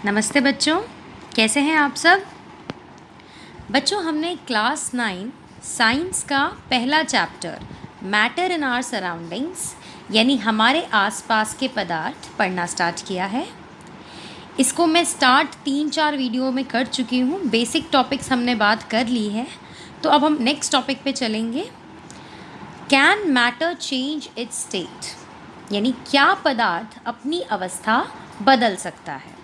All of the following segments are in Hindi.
नमस्ते बच्चों, कैसे हैं आप सब। बच्चों, हमने क्लास 9 साइंस का पहला chapter matter in our surroundings यानी हमारे आसपास के पदार्थ पढ़ना स्टार्ट किया है। इसको मैं स्टार्ट 3-4 वीडियो में कर चुकी हूँ। बेसिक टॉपिक्स हमने बात कर ली है, तो अब हम नेक्स्ट टॉपिक पे चलेंगे। Can matter change it's state यानी क्या पदार्थ अपनी अवस्था बदल सकता है।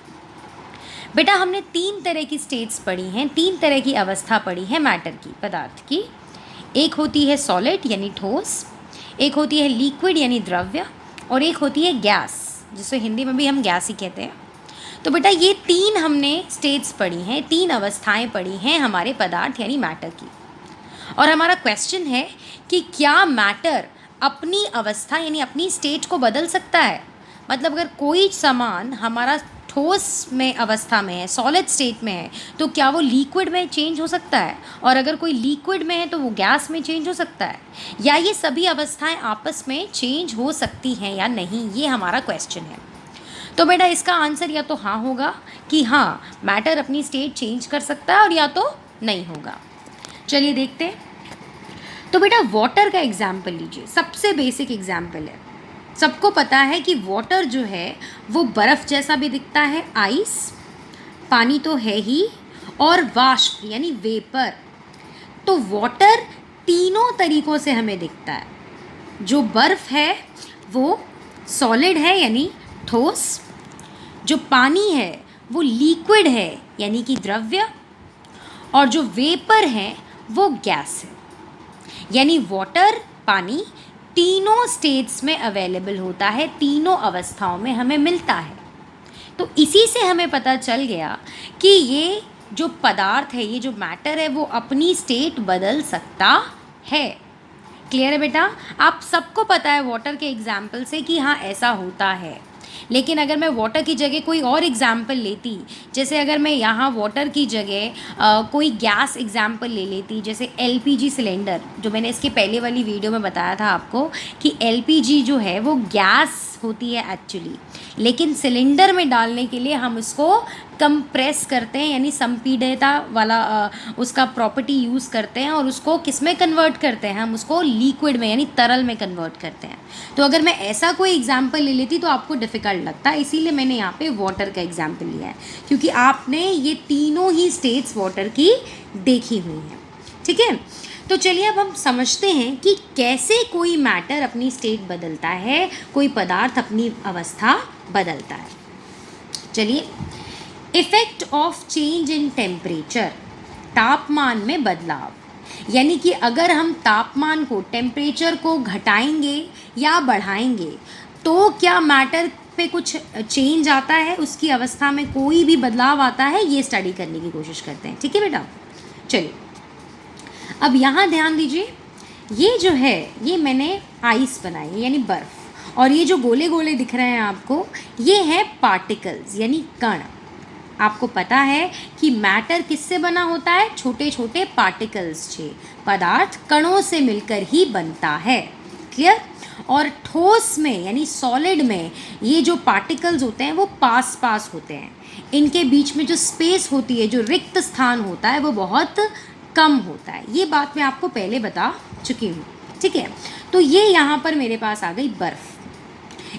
बेटा, हमने 3 तरह की स्टेट्स पढ़ी हैं, 3 तरह की अवस्था पढ़ी है मैटर की, पदार्थ की। एक होती है सॉलिड यानी ठोस, एक होती है लिक्विड यानी द्रव्य, और एक होती है गैस, जिसे हिंदी में भी हम गैस ही कहते हैं। तो बेटा, ये 3 हमने स्टेट्स पढ़ी हैं, 3 अवस्थाएं पढ़ी हैं हमारे पदार्थ यानी मैटर की। और हमारा क्वेश्चन है कि क्या मैटर अपनी अवस्था यानी अपनी स्टेट को बदल सकता है। मतलब अगर कोई सामान हमारा ठोस में अवस्था में है, सॉलिड स्टेट में है, तो क्या वो लिक्विड में चेंज हो सकता है, और अगर कोई लिक्विड में है तो वो गैस में चेंज हो सकता है, या ये सभी अवस्थाएं आपस में चेंज हो सकती हैं या नहीं, ये हमारा क्वेश्चन है। तो बेटा, इसका आंसर या तो हाँ होगा कि हाँ, मैटर अपनी स्टेट चेंज कर सकता है, और या तो नहीं होगा। चलिए देखते हैं। तो बेटा, वाटर का एग्जाम्पल लीजिए, सबसे बेसिक एग्जाम्पल है। सबको पता है कि वाटर जो है वो बर्फ़ जैसा भी दिखता है, आइस, पानी तो है ही, और वाष्प यानी वेपर। तो वाटर तीनों तरीक़ों से हमें दिखता है। जो बर्फ़ है वो सॉलिड है यानी ठोस, जो पानी है वो लिक्विड है यानी कि द्रव्य, और जो वेपर है वो गैस है। यानी वाटर, पानी तीनों स्टेट्स में अवेलेबल होता है, तीनों अवस्थाओं में हमें मिलता है। तो इसी से हमें पता चल गया कि ये जो पदार्थ है, ये जो मैटर है, वो अपनी स्टेट बदल सकता है। क्लियर है बेटा? आप सबको पता है वाटर के एग्जाम्पल से कि हाँ, ऐसा होता है। लेकिन अगर मैं वाटर की जगह कोई और एग्जाम्पल लेती, जैसे अगर मैं यहाँ वाटर की जगह कोई गैस एग्जाम्पल ले लेती, जैसे एलपीजी सिलेंडर, जो मैंने इसके पहले वाली वीडियो में बताया था आपको कि एलपीजी जो है वो गैस होती है एक्चुअली, लेकिन सिलेंडर में डालने के लिए हम उसको कंप्रेस करते हैं यानी संपीड़ितता वाला उसका प्रॉपर्टी यूज़ करते हैं, और उसको किस में कन्वर्ट करते हैं, हम उसको लिक्विड में यानी तरल में कन्वर्ट करते हैं। तो अगर मैं ऐसा कोई एग्जाम्पल ले लेती तो आपको डिफ़िकल्ट लगता, इसीलिए मैंने यहाँ पे वाटर का एग्जाम्पल लिया है, क्योंकि आपने ये तीनों ही स्टेट्स वाटर की देखी हुई हैं। ठीक है, तो चलिए अब हम समझते हैं कि कैसे कोई मैटर अपनी स्टेट बदलता है, कोई पदार्थ अपनी अवस्था बदलता है। चलिए, effect of change in temperature, तापमान में बदलाव। यानी कि अगर हम तापमान को, टेम्परेचर को घटाएंगे या बढ़ाएंगे तो क्या मैटर पे कुछ चेंज आता है, उसकी अवस्था में कोई भी बदलाव आता है, ये स्टडी करने की कोशिश करते हैं। ठीक है बेटा? चलिए, अब यहाँ ध्यान दीजिए, ये जो है ये मैंने आइस बनाई है यानी बर्फ़, और ये जो गोले गोले दिख रहे हैं आपको, ये है पार्टिकल्स यानी कण। आपको पता है कि मैटर किससे बना होता है? छोटे छोटे पार्टिकल्स से। पदार्थ कणों से मिलकर ही बनता है। क्लियर? और ठोस में यानी सॉलिड में ये जो पार्टिकल्स होते हैं वो पास पास होते हैं। इनके बीच में जो स्पेस होती है, जो रिक्त स्थान होता है, वो बहुत कम होता है। ये बात मैं आपको पहले बता चुकी हूँ। ठीक है, तो ये यहाँ पर मेरे पास आ गई बर्फ़।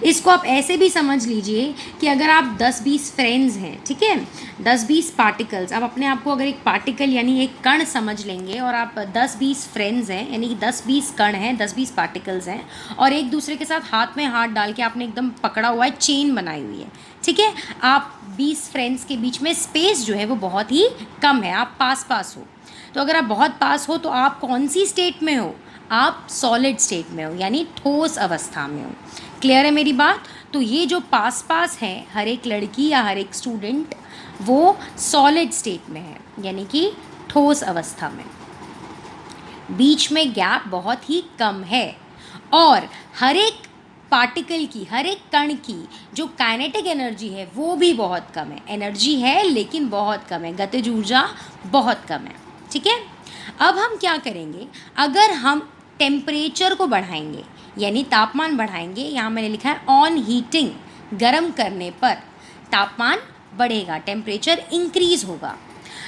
इसको आप ऐसे भी समझ लीजिए कि अगर आप 10-20 फ्रेंड्स हैं, ठीक है, 10-20 पार्टिकल्स, आप अपने आप को अगर एक पार्टिकल यानी एक कण समझ लेंगे, और आप 10-20 फ्रेंड्स हैं यानी कि 10-20 कण हैं, 10-20 पार्टिकल्स हैं, और एक दूसरे के साथ हाथ में हाथ डाल के आपने एकदम पकड़ा हुआ है, चेन बनाई हुई है। ठीक है, आप 20 फ्रेंड्स के बीच में स्पेस जो है वो बहुत ही कम है, आप पास पास हो। तो अगर आप बहुत पास हो तो आप कौन सी स्टेट में हो? आप सॉलिड स्टेट में हो यानी ठोस अवस्था में हो। क्लियर है मेरी बात? तो ये जो पास पास है, हर एक लड़की या हर एक स्टूडेंट, वो सॉलिड स्टेट में है यानी कि ठोस अवस्था में। बीच में गैप बहुत ही कम है, और हर एक पार्टिकल की, हर एक कण की जो काइनेटिक एनर्जी है वो भी बहुत कम है। एनर्जी है लेकिन बहुत कम है, गतिज ऊर्जा बहुत कम है। ठीक है, अब हम क्या करेंगे? अगर हम टेम्परेचर को बढ़ाएंगे यानी तापमान बढ़ाएंगे, यहाँ मैंने लिखा है ऑन हीटिंग, गर्म करने पर तापमान बढ़ेगा, टेम्परेचर इंक्रीज़ होगा।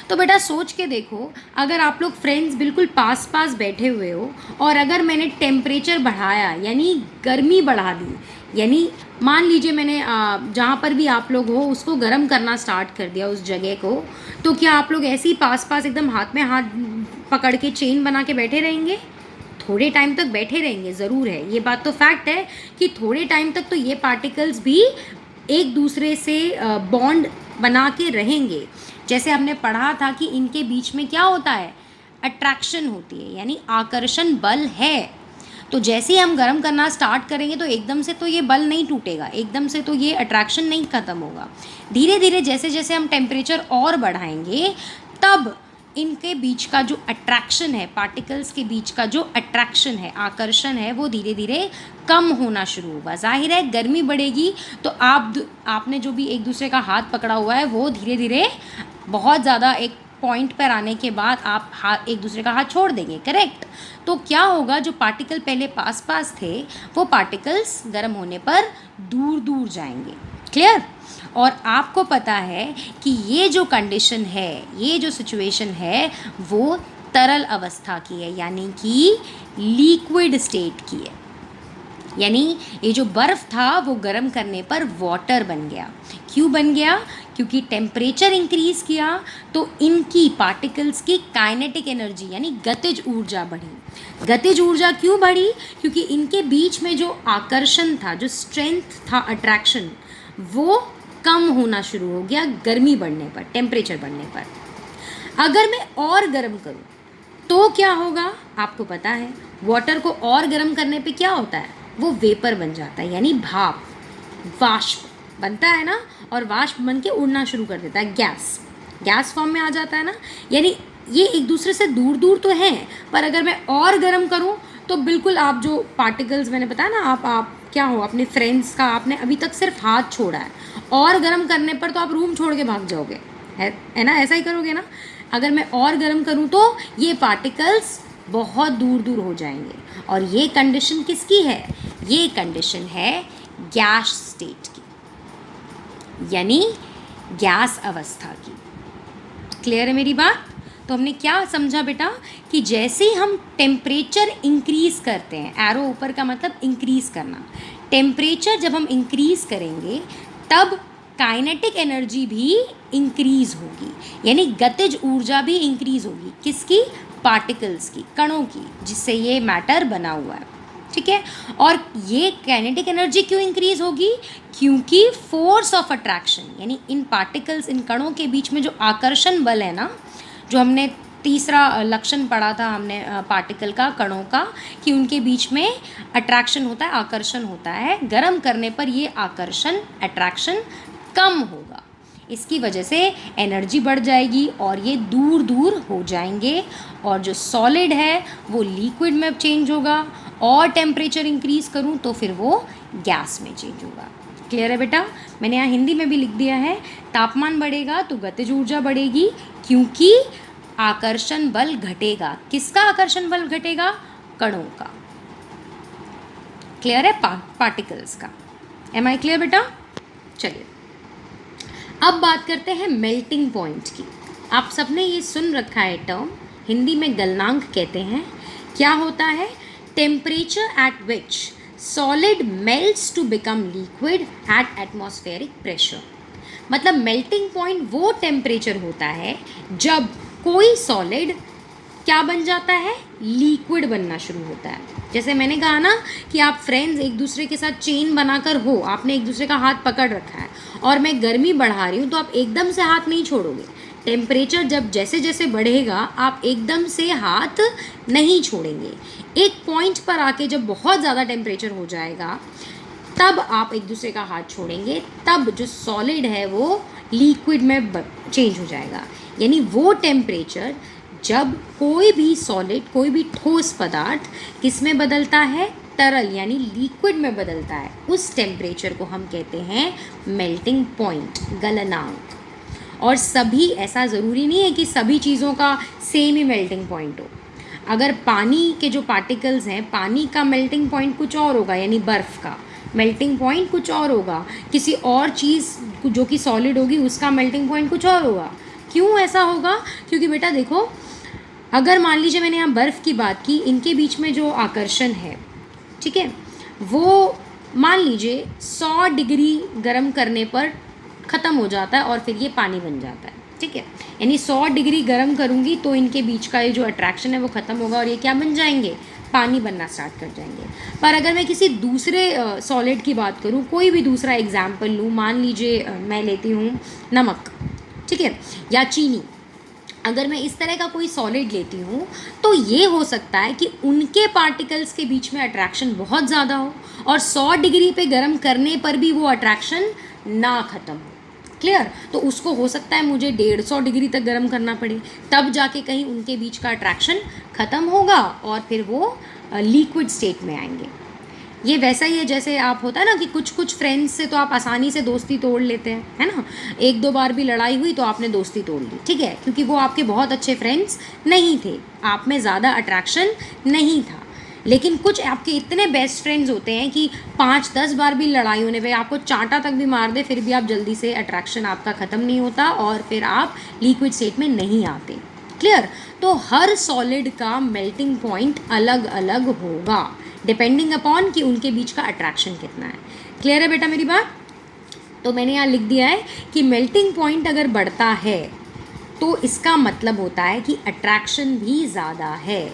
तो बेटा सोच के देखो, अगर आप लोग फ्रेंड्स बिल्कुल पास पास बैठे हुए हो और अगर मैंने टेम्परेचर बढ़ाया यानी गर्मी बढ़ा दी, यानी मान लीजिए मैंने जहाँ पर भी आप लोग हो उसको गर्म करना स्टार्ट कर दिया उस जगह को, तो क्या आप लोग ऐसे ही पास पास एकदम हाथ में हाथ पकड़ के चेन बना के बैठे रहेंगे? थोड़े टाइम तक बैठे रहेंगे, ज़रूर है, ये बात तो फैक्ट है कि थोड़े टाइम तक तो ये पार्टिकल्स भी एक दूसरे से बॉन्ड बना के रहेंगे। जैसे हमने पढ़ा था कि इनके बीच में क्या होता है, अट्रैक्शन होती है, यानी आकर्षण बल है। तो जैसे ही हम गर्म करना स्टार्ट करेंगे तो एकदम से तो ये बल नहीं टूटेगा, एकदम से तो ये अट्रैक्शन नहीं ख़त्म होगा। धीरे धीरे जैसे जैसे हम टेम्परेचर और बढ़ाएंगे तब इनके बीच का जो अट्रैक्शन है, पार्टिकल्स के बीच का जो अट्रैक्शन है, आकर्षण है, वो धीरे धीरे कम होना शुरू होगा। जाहिर है गर्मी बढ़ेगी तो आपने जो भी एक दूसरे का हाथ पकड़ा हुआ है वो धीरे धीरे बहुत ज़्यादा एक पॉइंट पर आने के बाद आप हाथ एक दूसरे का हाथ छोड़ देंगे, करेक्ट। तो क्या होगा, जो पार्टिकल पहले पास पास थे वो पार्टिकल्स गर्म होने पर दूर दूर जाएंगे, क्लियर। और आपको पता है कि ये जो कंडीशन है, ये जो सिचुएशन है वो तरल अवस्था की है, यानी कि लिक्विड स्टेट की है। यानी ये जो बर्फ़ था वो गर्म करने पर वाटर बन गया। क्यों बन गया? क्योंकि टेम्परेचर इंक्रीज़ किया तो इनकी पार्टिकल्स की काइनेटिक एनर्जी यानी गतिज ऊर्जा बढ़ी। गतिज ऊर्जा क्यों बढ़ी? क्योंकि इनके बीच में जो आकर्षण था, जो स्ट्रेंथ था, अट्रैक्शन, वो कम होना शुरू हो गया गर्मी बढ़ने पर, टेम्परेचर बढ़ने पर। अगर मैं और गर्म करूँ तो क्या होगा? आपको पता है वाटर को और गर्म करने पे क्या होता है, वो वेपर बन जाता है, यानी भाप, वाष्प बनता है ना, और वाष्प बन के उड़ना शुरू कर देता है, गैस फॉर्म में आ जाता है ना। यानी ये एक दूसरे से दूर दूर तो हैं, पर अगर मैं और गर्म करूँ तो बिल्कुल आप जो पार्टिकल्स मैंने बताया ना, आप क्या हो, अपने फ्रेंड्स का आपने अभी तक सिर्फ हाथ छोड़ा है, और गर्म करने पर तो आप रूम छोड़ के भाग जाओगे, है ना, ऐसा ही करोगे ना। अगर मैं और गर्म करूँ तो ये पार्टिकल्स बहुत दूर दूर हो जाएंगे। और ये कंडीशन किसकी है? ये कंडीशन है गैस स्टेट की, यानी गैस अवस्था की। क्लियर है मेरी बात? तो हमने क्या समझा बेटा कि जैसे ही हम टेम्परेचर इंक्रीज़ करते हैं, एरो ऊपर का मतलब इंक्रीज़ करना, टेम्परेचर जब हम इंक्रीज़ करेंगे तब काइनेटिक एनर्जी भी इंक्रीज़ होगी, यानी गतिज ऊर्जा भी इंक्रीज़ होगी। किसकी? पार्टिकल्स की, कणों की, जिससे ये मैटर बना हुआ है, ठीक है। और ये काइनेटिक एनर्जी क्यों इंक्रीज़ होगी? क्योंकि फोर्स ऑफ अट्रैक्शन, यानी इन पार्टिकल्स, इन कणों के बीच में जो आकर्षण बल है ना, जो हमने तीसरा लक्षण पढ़ा था हमने पार्टिकल का, कणों का, कि उनके बीच में अट्रैक्शन होता है, आकर्षण होता है। गर्म करने पर ये आकर्षण, अट्रैक्शन कम होगा, इसकी वजह से एनर्जी बढ़ जाएगी और ये दूर दूर हो जाएंगे, और जो सॉलिड है वो लिक्विड में चेंज होगा, और टेम्परेचर इंक्रीज़ करूँ तो फिर वो गैस में चेंज होगा। क्लियर है बेटा? मैंने यहाँ हिंदी में भी लिख दिया है, तापमान बढ़ेगा तो गतिज ऊर्जा बढ़ेगी, क्योंकि आकर्षण बल घटेगा। किसका आकर्षण बल घटेगा? कणों का। क्लियर है? पार्टिकल्स का। एम आई क्लियर बेटा? चलिए अब बात करते हैं मेल्टिंग पॉइंट की। आप सबने ये सुन रखा है टर्म, हिंदी में गलनांक कहते हैं। क्या होता है? Temperature at which solid melts to become liquid at atmospheric pressure. मतलब मेल्टिंग पॉइंट वो टेम्परेचर होता है जब कोई सॉलिड क्या बन जाता है? लिक्विड बनना शुरू होता है। जैसे मैंने कहा ना कि आप फ्रेंड्स एक दूसरे के साथ चेन बनाकर हो, आपने एक दूसरे का हाथ पकड़ रखा है और मैं गर्मी बढ़ा रही हूँ, तो आप एकदम से हाथ नहीं छोड़ोगे। टेम्परेचर जब जैसे जैसे बढ़ेगा आप एकदम से हाथ नहीं छोड़ेंगे। एक पॉइंट पर आके जब बहुत ज़्यादा टेम्परेचर हो जाएगा तब आप एक दूसरे का हाथ छोड़ेंगे, तब जो सॉलिड है वो लिक्विड में चेंज हो जाएगा। यानी वो टेम्परेचर जब कोई भी सॉलिड, कोई भी ठोस पदार्थ किस में बदलता है? तरल यानी लिक्विड में बदलता है, उस टेम्परेचर को हम कहते हैं मेल्टिंग पॉइंट, गलनांक। और सभी, ऐसा ज़रूरी नहीं है कि सभी चीज़ों का सेम ही मेल्टिंग पॉइंट हो। अगर पानी के जो पार्टिकल्स हैं, पानी का मेल्टिंग पॉइंट कुछ और होगा, यानी बर्फ़ का मेल्टिंग पॉइंट कुछ और होगा, किसी और चीज़ जो कि सॉलिड होगी उसका मेल्टिंग पॉइंट कुछ और होगा। क्यों ऐसा होगा? क्योंकि बेटा देखो, अगर मान लीजिए मैंने यहाँ बर्फ़ की बात की, इनके बीच में जो आकर्षण है, ठीक है, वो मान लीजिए 100 डिग्री गर्म करने पर ख़त्म हो जाता है और फिर ये पानी बन जाता है, ठीक है। यानी 100 डिग्री गर्म करूँगी तो इनके बीच का ये जो अट्रैक्शन है वो ख़त्म होगा और ये क्या बन जाएंगे? पानी बनना स्टार्ट कर जाएंगे। पर अगर मैं किसी दूसरे सॉलिड की बात करूँ, कोई भी दूसरा एग्जाम्पल लूँ, मान लीजिए मैं लेती हूँ नमक, ठीक है, या चीनी। अगर मैं इस तरह का कोई सॉलिड लेती हूँ तो ये हो सकता है कि उनके पार्टिकल्स के बीच में अट्रैक्शन बहुत ज़्यादा हो और 100 डिग्री पे गर्म करने पर भी वो अट्रैक्शन ना ख़त्म हो। क्लियर? तो उसको हो सकता है मुझे 150 डिग्री तक गर्म करना पड़े, तब जाके कहीं उनके बीच का अट्रैक्शन ख़त्म होगा और फिर वो लिक्विड स्टेट में आएंगे। ये वैसा ही है जैसे आप होता है ना कि कुछ फ्रेंड्स से तो आप आसानी से दोस्ती तोड़ लेते हैं, है ना। 1-2 बार भी लड़ाई हुई तो आपने दोस्ती तोड़ ली, ठीक है, क्योंकि वो आपके बहुत अच्छे फ्रेंड्स नहीं थे, आप में ज़्यादा अट्रैक्शन नहीं था। लेकिन कुछ आपके इतने बेस्ट फ्रेंड्स होते हैं कि 5-10 बार भी लड़ाई होने पे, आपको चांटा तक भी मार दे, फिर भी आप जल्दी से अट्रैक्शन आपका ख़त्म नहीं होता और फिर आप लिक्विड स्टेट में नहीं आते। क्लियर? तो हर सॉलिड का मेल्टिंग पॉइंट अलग अलग होगा डिपेंडिंग अपॉन कि उनके बीच का अट्रैक्शन कितना है। क्लियर है बेटा मेरी बात? तो मैंने यहाँ लिख दिया है कि मेल्टिंग पॉइंट अगर बढ़ता है तो इसका मतलब होता है कि अट्रैक्शन भी ज़्यादा है।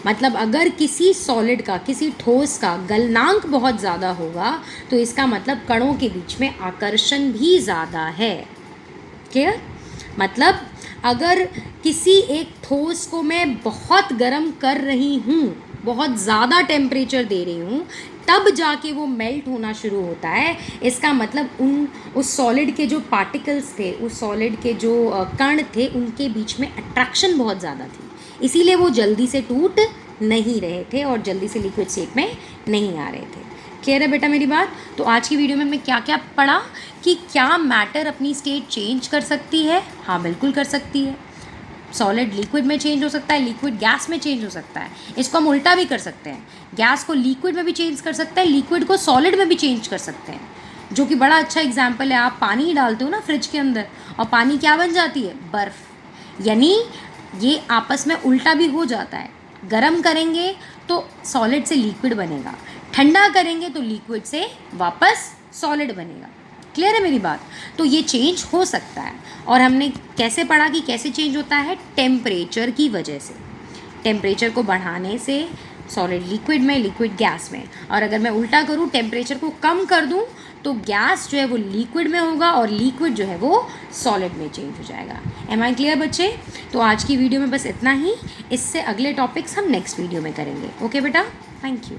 मतलब अगर किसी सॉलिड का, किसी ठोस का गलनांक बहुत ज़्यादा होगा तो इसका मतलब कणों के बीच में आकर्षण भी ज़्यादा है। क्लियर? मतलब अगर किसी एक ठोस को मैं बहुत गर्म कर रही हूँ, बहुत ज़्यादा टेम्परेचर दे रही हूँ, तब जाके वो मेल्ट होना शुरू होता है। इसका मतलब उस सॉलिड के जो पार्टिकल्स थे, उस सॉलिड के जो कण थे, उनके बीच में अट्रैक्शन बहुत ज़्यादा थी, इसीलिए वो जल्दी से टूट नहीं रहे थे और जल्दी से लिक्विड स्टेट में नहीं आ रहे थे। क्लियर है बेटा मेरी बात? तो आज की वीडियो में हमने क्या क्या पढ़ा कि क्या मैटर अपनी स्टेट चेंज कर सकती है? हाँ, बिल्कुल कर सकती है। सॉलिड लिक्विड में चेंज हो सकता है, लिक्विड गैस में चेंज हो सकता है। इसको हम उल्टा भी कर सकते हैं, गैस को लिक्विड में भी चेंज कर सकते हैं, लिक्विड को सॉलिड में भी चेंज कर सकते हैं, जो कि बड़ा अच्छा एग्जाम्पल है। आप पानी ही डालते हो ना फ्रिज के अंदर और पानी क्या बन जाती है? बर्फ़। यानी ये आपस में उल्टा भी हो जाता है। गर्म करेंगे तो सॉलिड से लिक्विड बनेगा, ठंडा करेंगे तो लिक्विड से वापस सॉलिड बनेगा। क्लियर है मेरी बात? तो ये चेंज हो सकता है। और हमने कैसे पढ़ा कि कैसे चेंज होता है? टेम्परेचर की वजह से। टेम्परेचर को बढ़ाने से सॉलिड लिक्विड में, लिक्विड गैस में। और अगर मैं उल्टा करूँ, टेम्परेचर को कम कर दूँ तो गैस जो है वो लिक्विड में होगा और लिक्विड जो है वो सॉलिड में चेंज हो जाएगा। एम आई क्लियर बच्चे? तो आज की वीडियो में बस इतना ही। इससे अगले टॉपिक्स हम नेक्स्ट वीडियो में करेंगे। ओके बेटा, थैंक यू।